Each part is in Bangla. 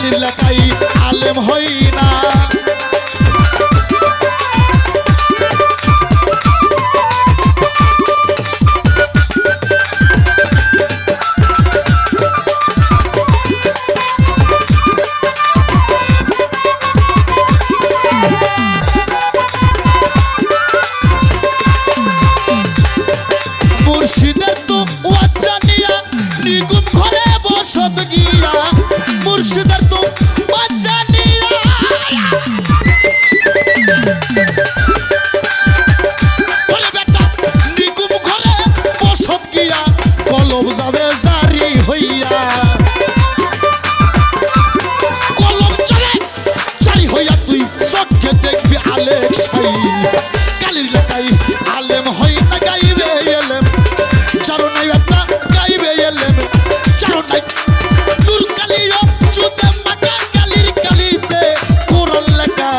কালির লেখাই আলেম হই না। মুর্শিদের তো ওয়াজ জানিয়া নিগুম ঘরে বসত গিয়া, মুর্শিদের তো ওয়াজ জানিয়া বলে বেটা নিগুম ঘরে বসত গিয়া কলম যাবে জারি হইয়া, কলম চলে জারি হইয়া তুই চোখে দেখবি আলেম সাই। কালির লেখাই আলেম হই না গাইবে এলেম, চারণাই একটা গাইবে এলেম, চারণাই নূর কালিও জুতে মাখা কালির কালিতে কোরআন লেখা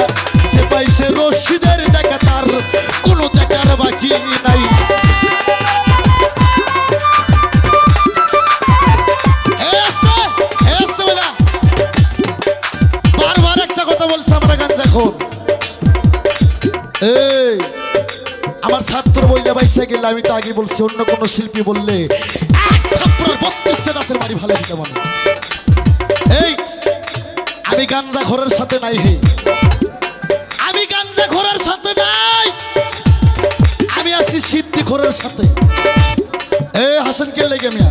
সে পাইছে রশিদের দেখা তার কোনো দেখার বাকি নাই। বারবার একটা কথা বলছে আমরা গাঞ্জাখোর। এই আমার ছাত্র বইলে বাইসে গেলে আমি তো আগে বলছি, অন্য কোন শিল্পী বললে এক থাপ্পড়ের 32টা দাঁতের বাড়ি ভালো দিতে মনে। এই আমি গাঞ্জাখোরের সাথে নাই, হে আমি গাঞ্জাখোরের সাথে নাই, আমি আছি সিদ্দিখোরের সাথে। এ হাসান কে লেগে মিয়া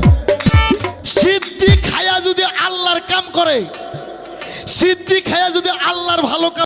সিদ্দি খায়া যদি আল্লাহর কাম করে, সিদ্দি খায়া যদি